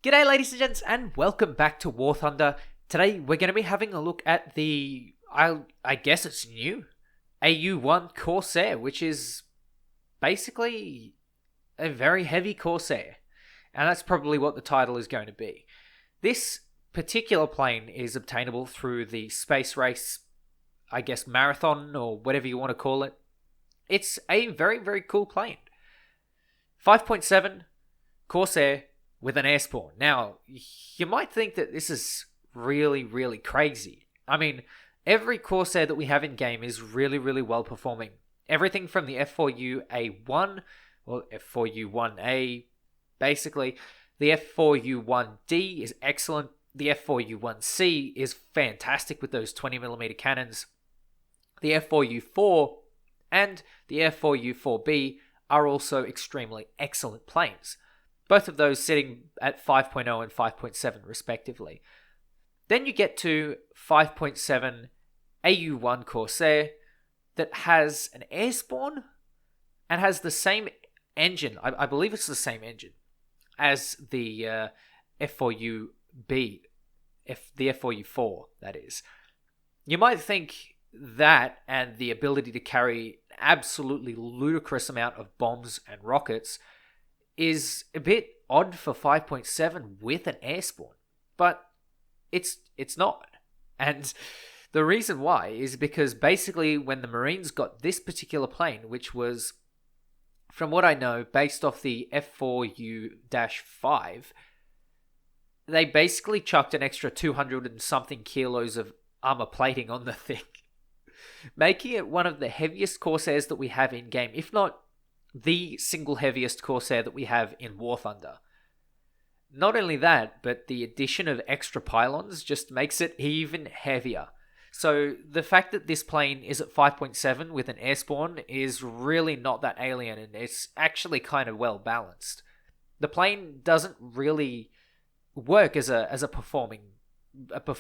G'day ladies and gents, and welcome back to War Thunder. Today we're going to be having a look at the, I guess it's new, AU1 Corsair, which is basically a very heavy Corsair. And that's probably what the title is going to be. This particular plane is obtainable through the space race, I guess marathon or whatever you want to call it. It's a very, very cool plane. 5.7 Corsair with an air spawn. Now, you might think that this is really, really crazy. I mean, every Corsair that we have in game is really, really well performing. Everything from the F4U-A1, or F4U-1A, basically. The F4U-1D is excellent. The F4U-1C is fantastic with those 20mm cannons. The F4U-4 and the F4U-4B are also extremely excellent planes. Both of those sitting at 5.0 and 5.7 respectively. Then you get to 5.7 AU1 Corsair that has an air spawn and has the same engine, I believe it's the same engine, as the F4UB, the F4U4, that is. You might think that and the ability to carry an absolutely ludicrous amount of bombs and rockets is a bit odd for 5.7 with an air spawn, but it's not. And the reason why is because basically when the Marines got this particular plane, which was, from what I know, based off the F4U-5, they basically chucked an extra 200 and something kilos of armor plating on the thing, making it one of the heaviest Corsairs that we have in game, if not the single heaviest Corsair that we have in War Thunder. Not only that, but the addition of extra pylons just makes it even heavier. So the fact that this plane is at 5.7 with an air spawn is really not that alien, and it's actually kind of well balanced. The plane doesn't really work as a performing,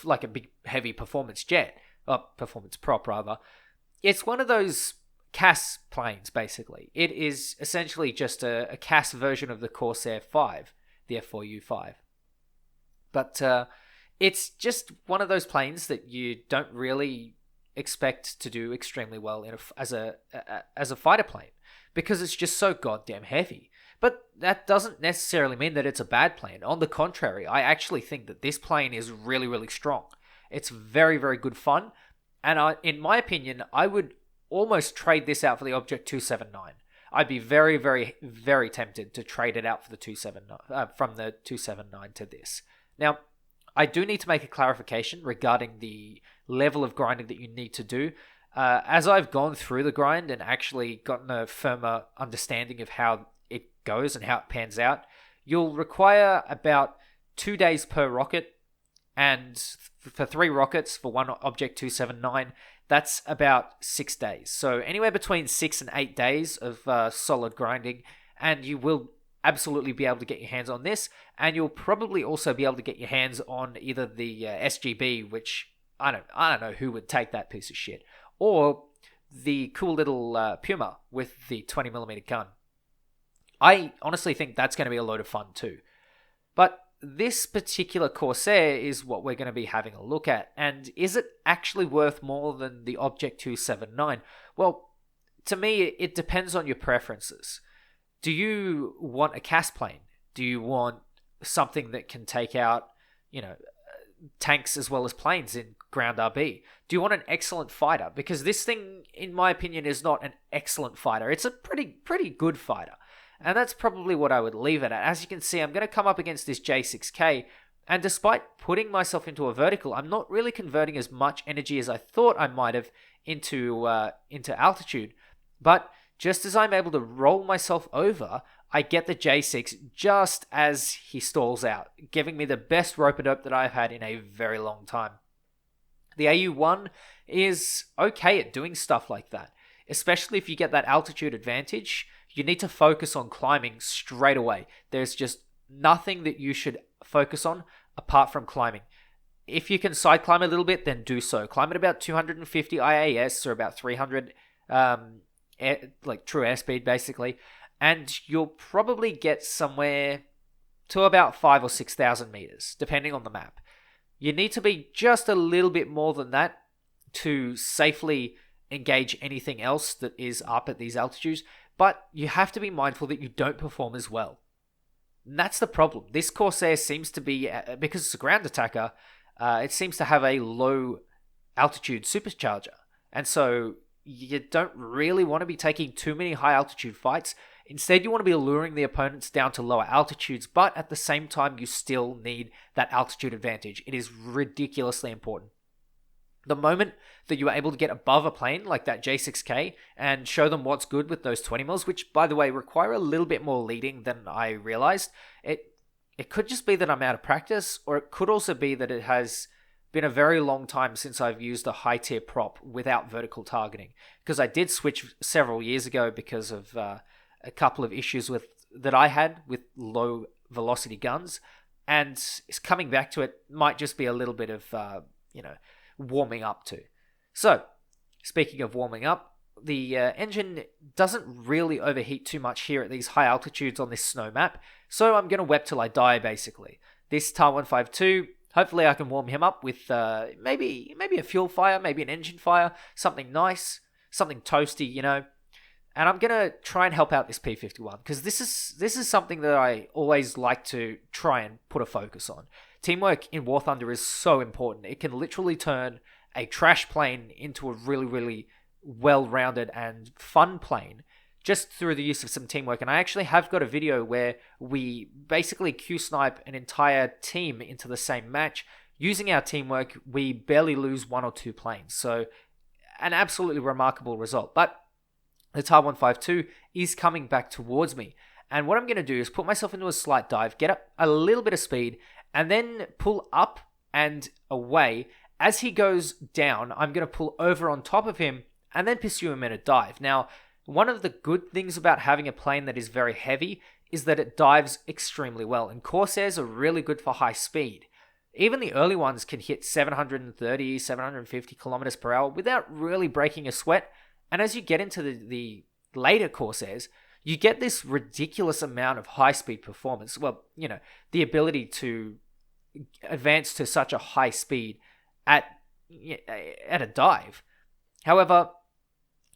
like a big heavy performance jet, or performance prop rather. It's one of those CAS planes, basically. It is essentially just a CAS version of the Corsair 5, the F4U-5. But it's just one of those planes that you don't really expect to do extremely well as a fighter plane, because it's just so goddamn heavy. But that doesn't necessarily mean that it's a bad plane. On the contrary, I actually think that this plane is really, really strong. It's very, very good fun, and in my opinion, I would almost trade this out for the Object 279. I'd be very, very, very tempted to trade it out for the 279 from the 279 to this. Now, I do need to make a clarification regarding the level of grinding that you need to do. As I've gone through the grind and actually gotten a firmer understanding of how it goes and how it pans out, you'll require about 2 days per rocket, and for 3 rockets for one Object 279, that's about 6 days. So anywhere between 6 and 8 days of solid grinding, and you will absolutely be able to get your hands on this, and you'll probably also be able to get your hands on either the SGB, which I don't know who would take that piece of shit, or the cool little Puma with the 20mm gun. I honestly think that's going to be a load of fun too. But this particular Corsair is what we're going to be having a look at. And is it actually worth more than the Object 279? Well, to me, it depends on your preferences. Do you want a CAS plane? Do you want something that can take out, tanks as well as planes in ground RB? Do you want an excellent fighter? Because this thing, in my opinion, is not an excellent fighter. It's a pretty good fighter. And that's probably what I would leave it at. As you can see, I'm going to come up against this J6K, and despite putting myself into a vertical, I'm not really converting as much energy as I thought I might have into altitude. But just as I'm able to roll myself over, I get the J6 just as he stalls out, giving me the best rope-a-dope that I've had in a very long time. The AU1 is okay at doing stuff like that, especially if you get that altitude advantage. You need to focus on climbing straight away. There's just nothing that you should focus on apart from climbing. If you can side climb a little bit, then do so. Climb at about 250 IAS, or about 300 true airspeed, basically. And you'll probably get somewhere to about 5 or 6,000 meters, depending on the map. You need to be just a little bit more than that to safely engage anything else that is up at these altitudes, but you have to be mindful that you don't perform as well. And that's the problem. This Corsair seems to be, because it's a ground attacker, it seems to have a low altitude supercharger. And so you don't really want to be taking too many high altitude fights. Instead, you want to be luring the opponents down to lower altitudes, but at the same time, you still need that altitude advantage. It is ridiculously important. The moment that you are able to get above a plane like that J6K and show them what's good with those 20 mils, which by the way require a little bit more leading than I realized, it could just be that I'm out of practice, or it could also be that it has been a very long time since I've used a high tier prop without vertical targeting, because I did switch several years ago because of a couple of issues that I had with low velocity guns, and coming back to it might just be a little bit of warming up to. So, speaking of warming up, the engine doesn't really overheat too much here at these high altitudes on this snow map, so I'm going to web till I die, basically. This TAR 152, hopefully I can warm him up with maybe a fuel fire, maybe an engine fire, something nice, something toasty, And I'm going to try and help out this P51, because this is something that I always like to try and put a focus on. Teamwork in War Thunder is so important. It can literally turn a trash plane into a really, really well-rounded and fun plane just through the use of some teamwork. And I actually have got a video where we basically Q-snipe an entire team into the same match. Using our teamwork, we barely lose 1 or 2 planes. So, an absolutely remarkable result. But the TAR 152 is coming back towards me. And what I'm going to do is put myself into a slight dive, get up a little bit of speed, and then pull up and away. As he goes down, I'm going to pull over on top of him and then pursue him in a dive. Now, one of the good things about having a plane that is very heavy is that it dives extremely well. And Corsairs are really good for high speed. Even the early ones can hit 730, 750 kilometers per hour without really breaking a sweat. And as you get into the later Corsairs, you get this ridiculous amount of high-speed performance. Well, the ability to advance to such a high speed at a dive. However,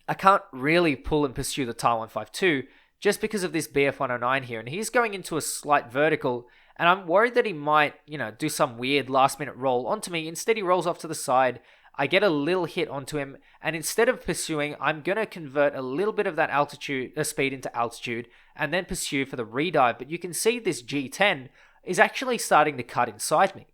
I can't really pull and pursue the TAR 152 just because of this BF109 here. And he's going into a slight vertical, and I'm worried that he might, do some weird last-minute roll onto me. Instead, he rolls off to the side. I get a little hit onto him, and instead of pursuing, I'm going to convert a little bit of that speed into altitude, and then pursue for the redive. But you can see this G10 is actually starting to cut inside me.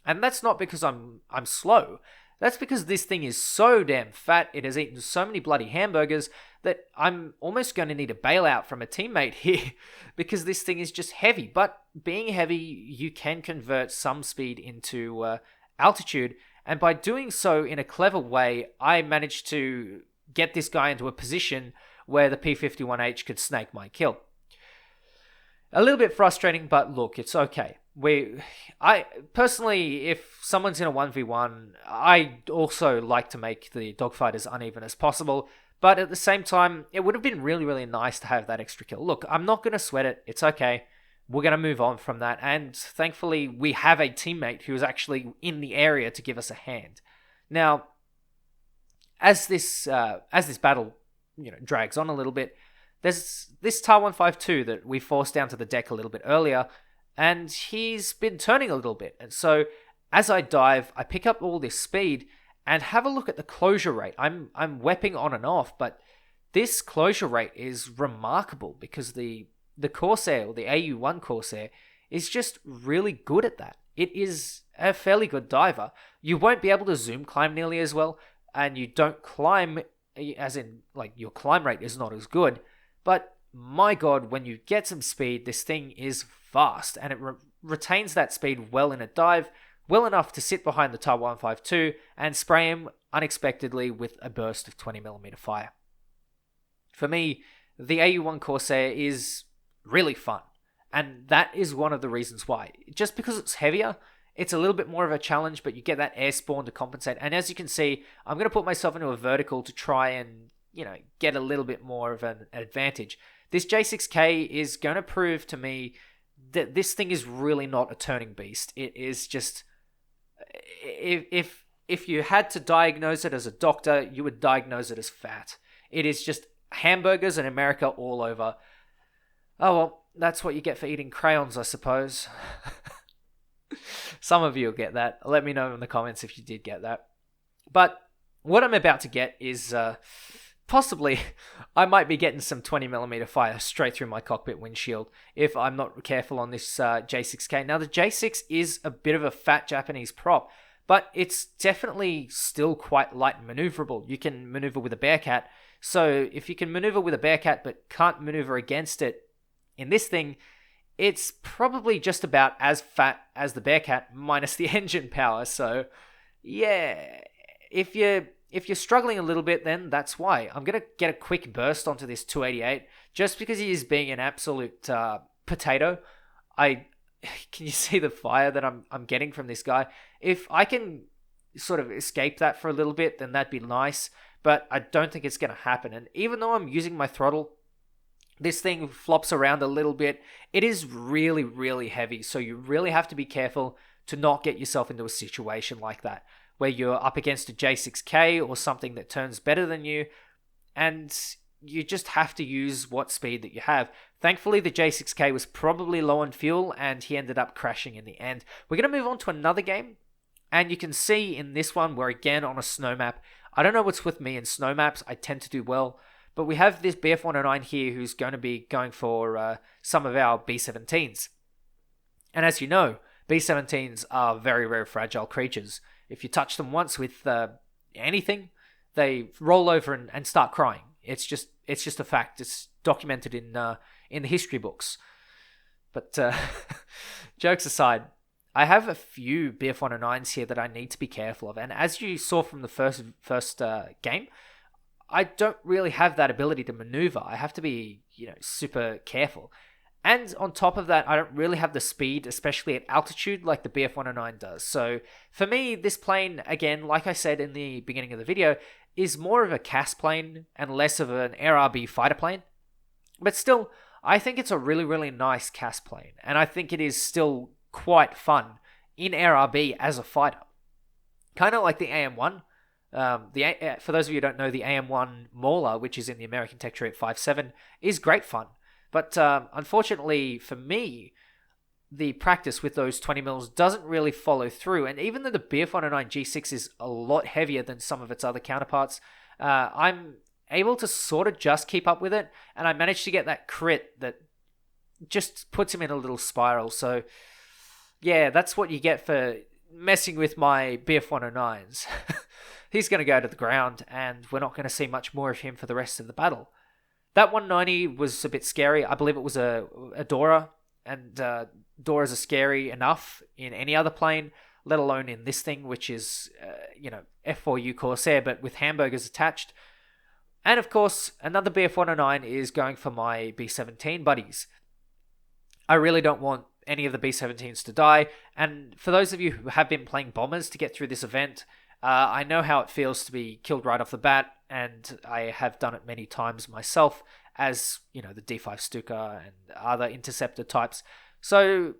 And that's not because I'm slow. That's because this thing is so damn fat, it has eaten so many bloody hamburgers, that I'm almost going to need a bailout from a teammate here, because this thing is just heavy. But being heavy, you can convert some speed into altitude. And by doing so in a clever way, I managed to get this guy into a position where the P51H could snake my kill. A little bit frustrating, but look, it's okay. I personally, if someone's in a 1v1, I also like to make the dogfight as uneven as possible. But at the same time, it would have been really, really nice to have that extra kill. Look, I'm not going to sweat it. It's okay. We're going to move on from that, and thankfully we have a teammate who is actually in the area to give us a hand. Now, as this battle drags on a little bit, there's this TAR 152 that we forced down to the deck a little bit earlier, and he's been turning a little bit. And so as I dive, I pick up all this speed and have a look at the closure rate. I'm wepping on and off, but this closure rate is remarkable because the Corsair, or the AU1 Corsair, is just really good at that. It is a fairly good diver. You won't be able to zoom climb nearly as well, and you don't climb, as in, your climb rate is not as good, but my god, when you get some speed, this thing is fast, and it retains that speed well in a dive, well enough to sit behind the TAR 152 and spray him unexpectedly with a burst of 20mm fire. For me, the AU1 Corsair is really fun, and that is one of the reasons why. Just because it's heavier, it's a little bit more of a challenge, but you get that air spawn to compensate. And as you can see, I'm going to put myself into a vertical to try and get a little bit more of an advantage. This J6K is going to prove to me this thing is really not a turning beast. It is just, if you had to diagnose it as a doctor, you would diagnose it as fat. It is just hamburgers in America all over. Oh well, that's what you get for eating crayons, I suppose. Some of you will get that. Let me know in the comments if you did get that. But what I'm about to get is possibly I might be getting some 20mm fire straight through my cockpit windshield if I'm not careful on this J6K. Now the J6 is a bit of a fat Japanese prop, but it's definitely still quite light and maneuverable. You can maneuver with a Bearcat. So if you can maneuver with a Bearcat but can't maneuver against it in this thing, it's probably just about as fat as the Bearcat minus the engine power. So yeah, if you're struggling a little bit, then that's why. I'm going to get a quick burst onto this 288 just because he is being an absolute potato. Can you see the fire that I'm getting from this guy? If I can sort of escape that for a little bit, then that'd be nice, but I don't think it's going to happen. And even though I'm using my throttle, this thing flops around a little bit. It is really, really heavy, so you really have to be careful to not get yourself into a situation like that, where you're up against a J6K or something that turns better than you, and you just have to use what speed that you have. Thankfully, the J6K was probably low on fuel, and he ended up crashing in the end. We're going to move on to another game, and you can see in this one, we're again on a snow map. I don't know what's with me in snow maps. I tend to do well. But we have this BF-109 here who's going to be going for some of our B-17s. And as you know, B-17s are very, very fragile creatures. If you touch them once with anything, they roll over and start crying. It's just a fact. It's documented in the history books. But jokes aside, I have a few BF-109s here that I need to be careful of. And as you saw from the first game, I don't really have that ability to maneuver. I have to be, super careful. And on top of that, I don't really have the speed, especially at altitude, like the BF-109 does. So for me, this plane, again, like I said in the beginning of the video, is more of a CAS plane and less of an ARB fighter plane. But still, I think it's a really, really nice CAS plane. And I think it is still quite fun in ARB as a fighter. Kind of like the AM-1. For those of you who don't know, the AM-1 Mauler, which is in the American Tech Tree at 5.7, is great fun. But unfortunately for me, the practice with those 20mm doesn't really follow through. And even though the BF-109 G6 is a lot heavier than some of its other counterparts, I'm able to sort of just keep up with it. And I managed to get that crit that just puts him in a little spiral. So yeah, that's what you get for messing with my BF-109s. He's going to go to the ground, and we're not going to see much more of him for the rest of the battle. That 190 was a bit scary. I believe it was a Dora, and Doras are scary enough in any other plane, let alone in this thing, which is, F4U Corsair, but with hamburgers attached. And of course, another BF-109 is going for my B-17 buddies. I really don't want any of the B-17s to die, and for those of you who have been playing bombers to get through this event, I know how it feels to be killed right off the bat, and I have done it many times myself as, the D5 Stuka and other interceptor types. So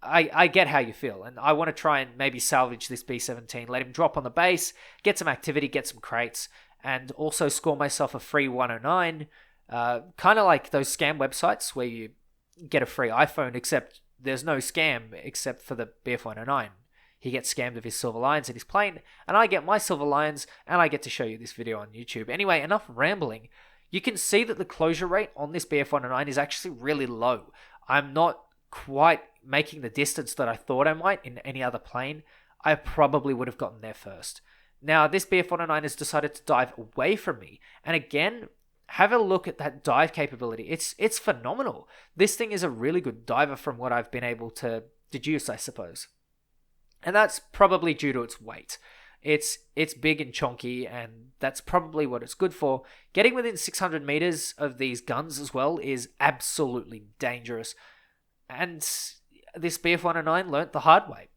I get how you feel, and I want to try and maybe salvage this B-17, let him drop on the base, get some activity, get some crates, and also score myself a free 109, kind of like those scam websites where you get a free iPhone, except there's no scam except for the BF-109. He gets scammed of his Silver Lions in his plane, and I get my Silver Lions, and I get to show you this video on YouTube. Anyway, enough rambling. You can see that the closure rate on this BF-109 is actually really low. I'm not quite making the distance that I thought I might in any other plane. I probably would have gotten there first. Now, this BF-109 has decided to dive away from me, and again, have a look at that dive capability. It's phenomenal. This thing is a really good diver from what I've been able to deduce, I suppose. And that's probably due to its weight. It's big and chonky, and that's probably what it's good for. Getting within 600 meters of these guns as well is absolutely dangerous. And this BF-109 learnt the hard way.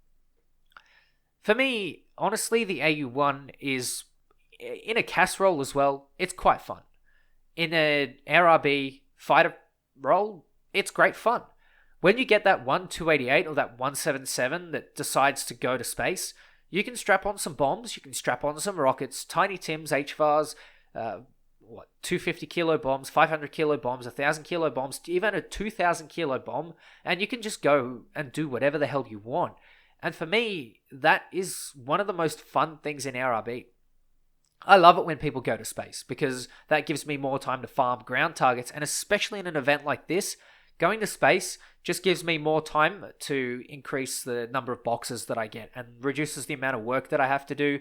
For me, honestly, the AU-1 is, in a CAS role as well, it's quite fun. In an RRB fighter role, it's great fun. When you get that 288 or that 177 that decides to go to space, you can strap on some bombs, you can strap on some rockets, Tiny Tims, HVARs, 250 kilo bombs, 500 kilo bombs, 1,000 kilo bombs, even a 2,000 kilo bomb, and you can just go and do whatever the hell you want. And for me, that is one of the most fun things in RRB. I love it when people go to space because that gives me more time to farm ground targets, and especially in an event like this, going to space just gives me more time to increase the number of boxes that I get and reduces the amount of work that I have to do.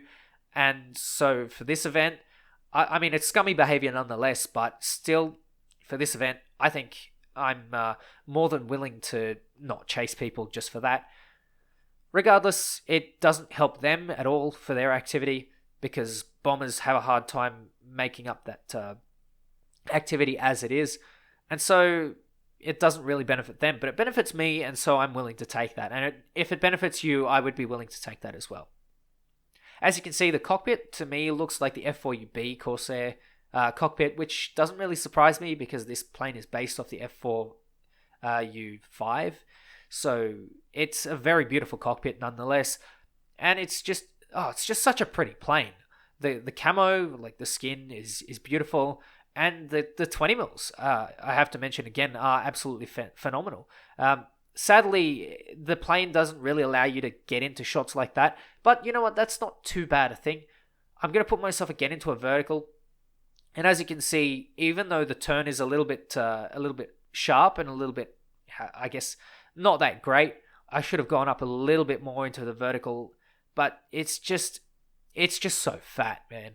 And so for this event, I mean, it's scummy behavior nonetheless, but still, for this event, I think I'm more than willing to not chase people just for that. Regardless, it doesn't help them at all for their activity because bombers have a hard time making up that activity as it is. And so it doesn't really benefit them, but it benefits me, and so I'm willing to take that. And if it benefits you, I would be willing to take that as well. As you can see, the cockpit to me looks like the F4UB Corsair cockpit, which doesn't really surprise me because this plane is based off the F4U5. So it's a very beautiful cockpit nonetheless. And it's just such a pretty plane. The camo, like the skin, is beautiful. And the 20 mils, I have to mention again, are absolutely phenomenal. Sadly, the plane doesn't really allow you to get into shots like that. But you know what? That's not too bad a thing. I'm going to put myself again into a vertical. And as you can see, even though the turn is a little bit sharp and a little bit, I guess, not that great, I should have gone up a little bit more into the vertical. But it's just so fat, man.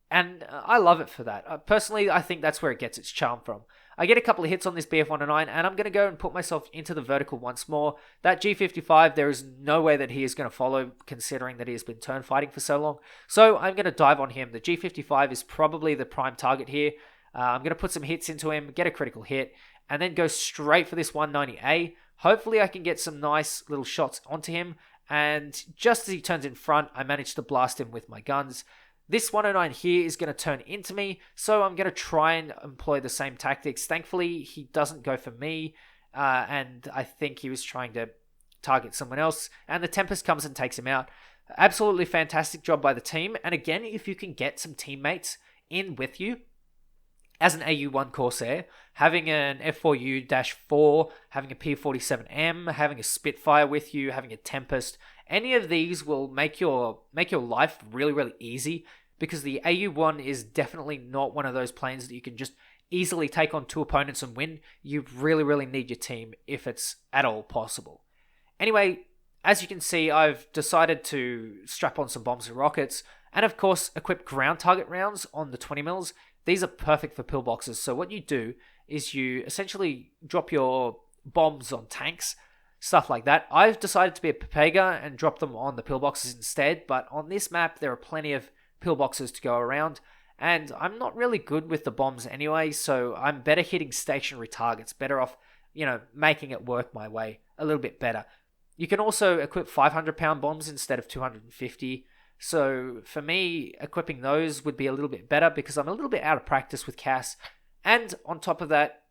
And I love it for that. Personally, I think that's where it gets its charm from. I get a couple of hits on this BF-109, and I'm going to go and put myself into the vertical once more. That G55, there is no way that he is going to follow, considering that he has been turn fighting for so long. So I'm going to dive on him. The G55 is probably the prime target here. I'm going to put some hits into him, get a critical hit, and then go straight for this 190A. Hopefully I can get some nice little shots onto him, and just as he turns in front, I manage to blast him with my guns. This 109 here is going to turn into me, so I'm going to try and employ the same tactics. Thankfully, he doesn't go for me, and I think he was trying to target someone else, and the Tempest comes and takes him out. Absolutely fantastic job by the team, and again, if you can get some teammates in with you, as an AU1 Corsair, having an F4U-4, having a P47M, having a Spitfire with you, having a Tempest, any of these will make your life really, really easy, because the AU1 is definitely not one of those planes that you can just easily take on two opponents and win. You really, really need your team if it's at all possible. Anyway, as you can see, I've decided to strap on some bombs and rockets, and of course equip ground target rounds on the 20 mils. These are perfect for pillboxes. So what you do is you essentially drop your bombs on tanks, stuff like that. I've decided to be a Pepega and drop them on the pillboxes instead, but on this map there are plenty of pillboxes to go around, and I'm not really good with the bombs anyway, so I'm better hitting stationary targets, better off, making it work my way a little bit better. You can also equip 500-pound bombs instead of 250. So for me, equipping those would be a little bit better because I'm a little bit out of practice with CAS. And on top of that,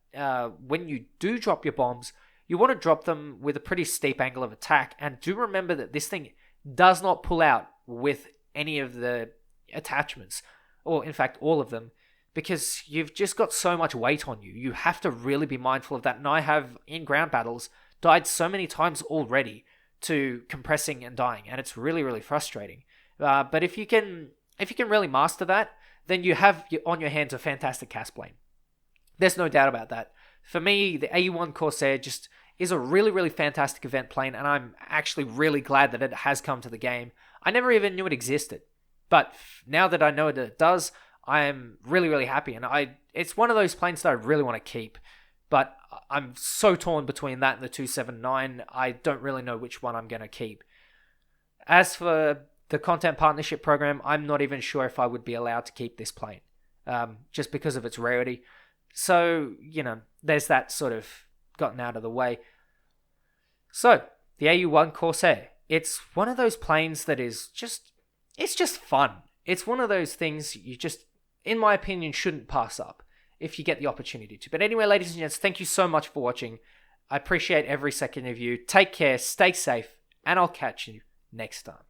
when you do drop your bombs, you want to drop them with a pretty steep angle of attack. And do remember that this thing does not pull out with any of the attachments, or in fact all of them, because you've just got so much weight on you. You have to really be mindful of that. And I have, in ground battles, died so many times already to compressing and dying, and it's really, really frustrating. But if you can really master that, then you have on your hands a fantastic CAS plane. There's no doubt about that. For me, the AU1 Corsair just is a really, really fantastic event plane, and I'm actually really glad that it has come to the game. I never even knew it existed, but now that I know that it does, I am really, really happy, and it's one of those planes that I really want to keep. But I'm so torn between that and the 279, I don't really know which one I'm going to keep. As for the content partnership program, I'm not even sure if I would be allowed to keep this plane, just because of its rarity. So, there's that sort of gotten out of the way. So, the AU1 Corsair, it's one of those planes that is it's just fun. It's one of those things you just, in my opinion, shouldn't pass up if you get the opportunity to. But anyway, ladies and gents, thank you so much for watching. I appreciate every second of you. Take care, stay safe, and I'll catch you next time.